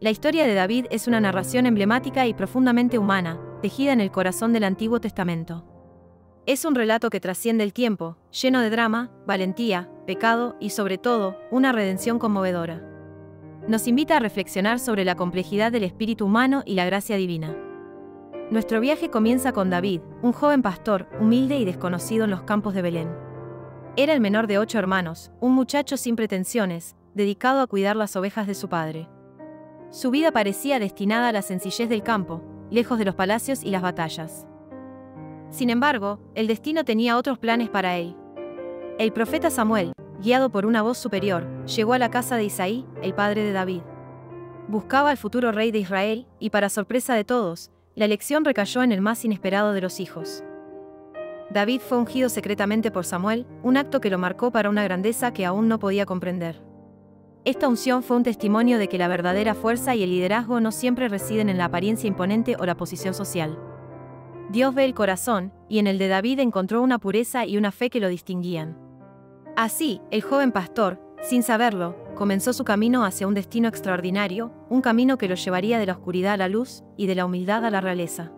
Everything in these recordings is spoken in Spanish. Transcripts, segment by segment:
La historia de David es una narración emblemática y profundamente humana, tejida en el corazón del Antiguo Testamento. Es un relato que trasciende el tiempo, lleno de drama, valentía, pecado y, sobre todo, una redención conmovedora. Nos invita a reflexionar sobre la complejidad del espíritu humano y la gracia divina. Nuestro viaje comienza con David, un joven pastor, humilde y desconocido en los campos de Belén. Era el menor de 8 hermanos, un muchacho sin pretensiones, dedicado a cuidar las ovejas de su padre. Su vida parecía destinada a la sencillez del campo, lejos de los palacios y las batallas. Sin embargo, el destino tenía otros planes para él. El profeta Samuel, guiado por una voz superior, llegó a la casa de Isaí, el padre de David. Buscaba al futuro rey de Israel, y para sorpresa de todos, la elección recayó en el más inesperado de los hijos. David fue ungido secretamente por Samuel, un acto que lo marcó para una grandeza que aún no podía comprender. Esta unción fue un testimonio de que la verdadera fuerza y el liderazgo no siempre residen en la apariencia imponente o la posición social. Dios ve el corazón, y en el de David encontró una pureza y una fe que lo distinguían. Así, el joven pastor, sin saberlo, comenzó su camino hacia un destino extraordinario, un camino que lo llevaría de la oscuridad a la luz, y de la humildad a la realeza.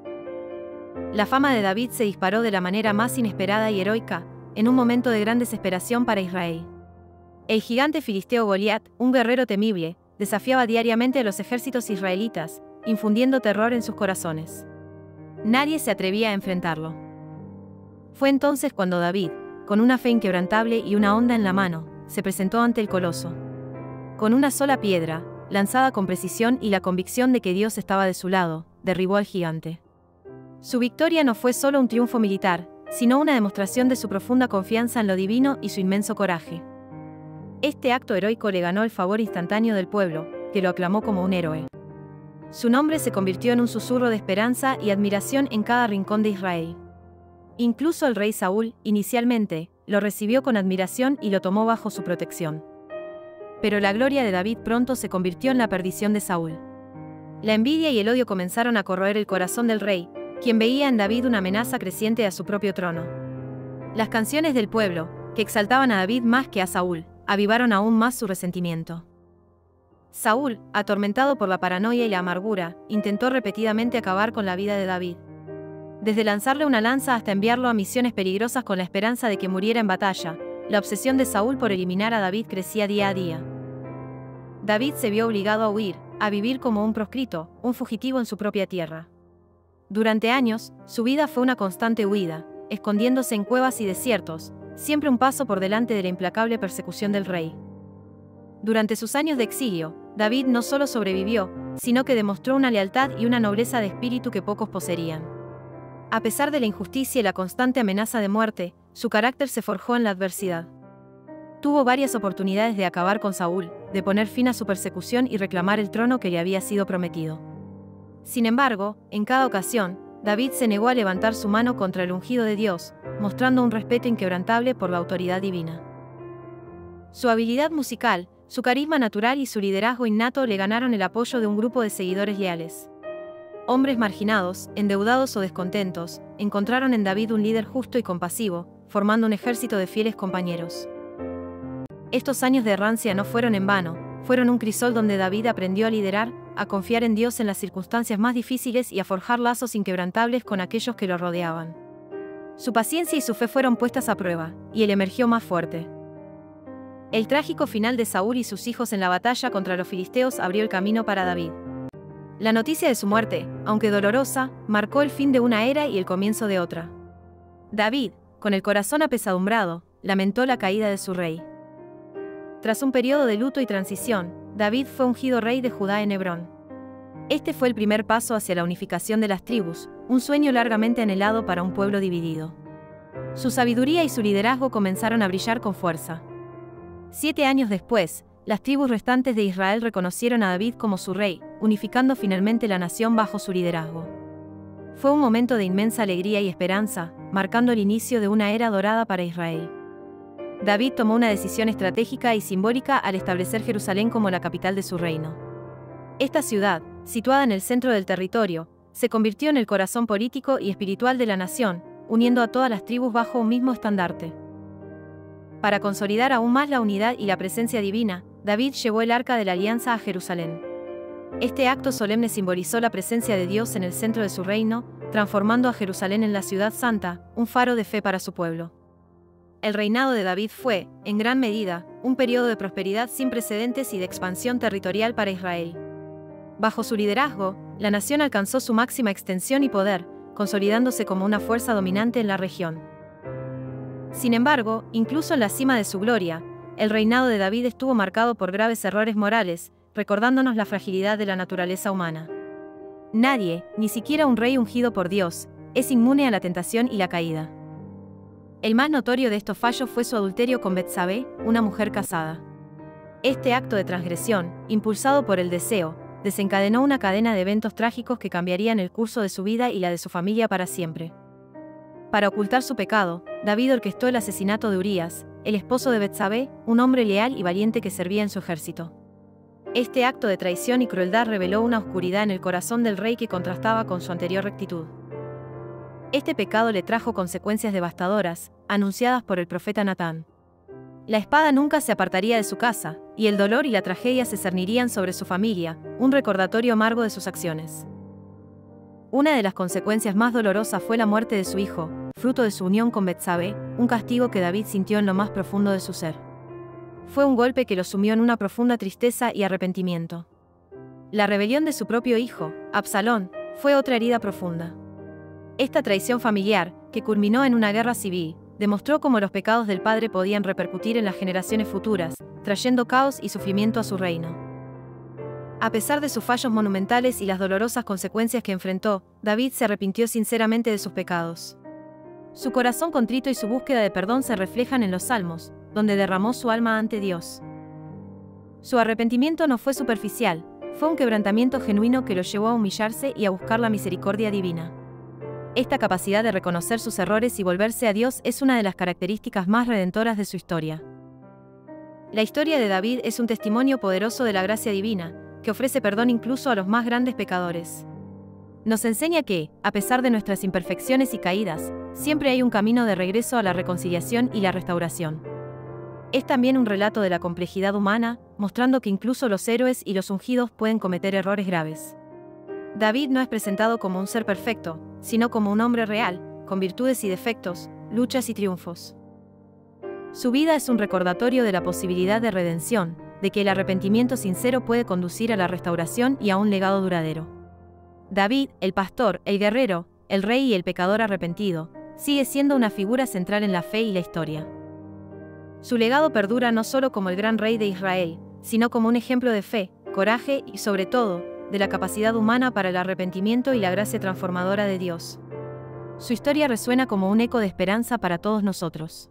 La fama de David se disparó de la manera más inesperada y heroica, en un momento de gran desesperación para Israel. El gigante filisteo Goliat, un guerrero temible, desafiaba diariamente a los ejércitos israelitas, infundiendo terror en sus corazones. Nadie se atrevía a enfrentarlo. Fue entonces cuando David, con una fe inquebrantable y una honda en la mano, se presentó ante el coloso. Con una sola piedra, lanzada con precisión y la convicción de que Dios estaba de su lado, derribó al gigante. Su victoria no fue solo un triunfo militar, sino una demostración de su profunda confianza en lo divino y su inmenso coraje. Este acto heroico le ganó el favor instantáneo del pueblo, que lo aclamó como un héroe. Su nombre se convirtió en un susurro de esperanza y admiración en cada rincón de Israel. Incluso el rey Saúl, inicialmente, lo recibió con admiración y lo tomó bajo su protección. Pero la gloria de David pronto se convirtió en la perdición de Saúl. La envidia y el odio comenzaron a corroer el corazón del rey, quien veía en David una amenaza creciente a su propio trono. Las canciones del pueblo, que exaltaban a David más que a Saúl, avivaron aún más su resentimiento. Saúl, atormentado por la paranoia y la amargura, intentó repetidamente acabar con la vida de David. Desde lanzarle una lanza hasta enviarlo a misiones peligrosas con la esperanza de que muriera en batalla, la obsesión de Saúl por eliminar a David crecía día a día. David se vio obligado a huir, a vivir como un proscrito, un fugitivo en su propia tierra. Durante años, su vida fue una constante huida, escondiéndose en cuevas y desiertos, siempre un paso por delante de la implacable persecución del rey. Durante sus años de exilio, David no solo sobrevivió, sino que demostró una lealtad y una nobleza de espíritu que pocos poseerían. A pesar de la injusticia y la constante amenaza de muerte, su carácter se forjó en la adversidad. Tuvo varias oportunidades de acabar con Saúl, de poner fin a su persecución y reclamar el trono que le había sido prometido. Sin embargo, en cada ocasión, David se negó a levantar su mano contra el ungido de Dios, mostrando un respeto inquebrantable por la autoridad divina. Su habilidad musical, su carisma natural y su liderazgo innato le ganaron el apoyo de un grupo de seguidores leales. Hombres marginados, endeudados o descontentos, encontraron en David un líder justo y compasivo, formando un ejército de fieles compañeros. Estos años de errancia no fueron en vano, fueron un crisol donde David aprendió a liderar, a confiar en Dios en las circunstancias más difíciles y a forjar lazos inquebrantables con aquellos que lo rodeaban. Su paciencia y su fe fueron puestas a prueba, y él emergió más fuerte. El trágico final de Saúl y sus hijos en la batalla contra los filisteos abrió el camino para David. La noticia de su muerte, aunque dolorosa, marcó el fin de una era y el comienzo de otra. David, con el corazón apesadumbrado, lamentó la caída de su rey. Tras un periodo de luto y transición, David fue ungido rey de Judá en Hebrón. Este fue el primer paso hacia la unificación de las tribus, un sueño largamente anhelado para un pueblo dividido. Su sabiduría y su liderazgo comenzaron a brillar con fuerza. 7 años después, las tribus restantes de Israel reconocieron a David como su rey, unificando finalmente la nación bajo su liderazgo. Fue un momento de inmensa alegría y esperanza, marcando el inicio de una era dorada para Israel. David tomó una decisión estratégica y simbólica al establecer Jerusalén como la capital de su reino. Esta ciudad, situada en el centro del territorio, se convirtió en el corazón político y espiritual de la nación, uniendo a todas las tribus bajo un mismo estandarte. Para consolidar aún más la unidad y la presencia divina, David llevó el Arca de la Alianza a Jerusalén. Este acto solemne simbolizó la presencia de Dios en el centro de su reino, transformando a Jerusalén en la ciudad santa, un faro de fe para su pueblo. El reinado de David fue, en gran medida, un periodo de prosperidad sin precedentes y de expansión territorial para Israel. Bajo su liderazgo, la nación alcanzó su máxima extensión y poder, consolidándose como una fuerza dominante en la región. Sin embargo, incluso en la cima de su gloria, el reinado de David estuvo marcado por graves errores morales, recordándonos la fragilidad de la naturaleza humana. Nadie, ni siquiera un rey ungido por Dios, es inmune a la tentación y la caída. El más notorio de estos fallos fue su adulterio con Betsabé, una mujer casada. Este acto de transgresión, impulsado por el deseo, desencadenó una cadena de eventos trágicos que cambiarían el curso de su vida y la de su familia para siempre. Para ocultar su pecado, David orquestó el asesinato de Urías, el esposo de Betsabé, un hombre leal y valiente que servía en su ejército. Este acto de traición y crueldad reveló una oscuridad en el corazón del rey que contrastaba con su anterior rectitud. Este pecado le trajo consecuencias devastadoras, anunciadas por el profeta Natán. La espada nunca se apartaría de su casa, y el dolor y la tragedia se cernirían sobre su familia, un recordatorio amargo de sus acciones. Una de las consecuencias más dolorosas fue la muerte de su hijo, fruto de su unión con Betsabé, un castigo que David sintió en lo más profundo de su ser. Fue un golpe que lo sumió en una profunda tristeza y arrepentimiento. La rebelión de su propio hijo, Absalón, fue otra herida profunda. Esta traición familiar, que culminó en una guerra civil, demostró cómo los pecados del padre podían repercutir en las generaciones futuras, trayendo caos y sufrimiento a su reino. A pesar de sus fallos monumentales y las dolorosas consecuencias que enfrentó, David se arrepintió sinceramente de sus pecados. Su corazón contrito y su búsqueda de perdón se reflejan en los Salmos, donde derramó su alma ante Dios. Su arrepentimiento no fue superficial, fue un quebrantamiento genuino que lo llevó a humillarse y a buscar la misericordia divina. Esta capacidad de reconocer sus errores y volverse a Dios es una de las características más redentoras de su historia. La historia de David es un testimonio poderoso de la gracia divina, que ofrece perdón incluso a los más grandes pecadores. Nos enseña que, a pesar de nuestras imperfecciones y caídas, siempre hay un camino de regreso a la reconciliación y la restauración. Es también un relato de la complejidad humana, mostrando que incluso los héroes y los ungidos pueden cometer errores graves. David no es presentado como un ser perfecto, sino como un hombre real, con virtudes y defectos, luchas y triunfos. Su vida es un recordatorio de la posibilidad de redención, de que el arrepentimiento sincero puede conducir a la restauración y a un legado duradero. David, el pastor, el guerrero, el rey y el pecador arrepentido, sigue siendo una figura central en la fe y la historia. Su legado perdura no solo como el gran rey de Israel, sino como un ejemplo de fe, coraje y, sobre todo, de la capacidad humana para el arrepentimiento y la gracia transformadora de Dios. Su historia resuena como un eco de esperanza para todos nosotros.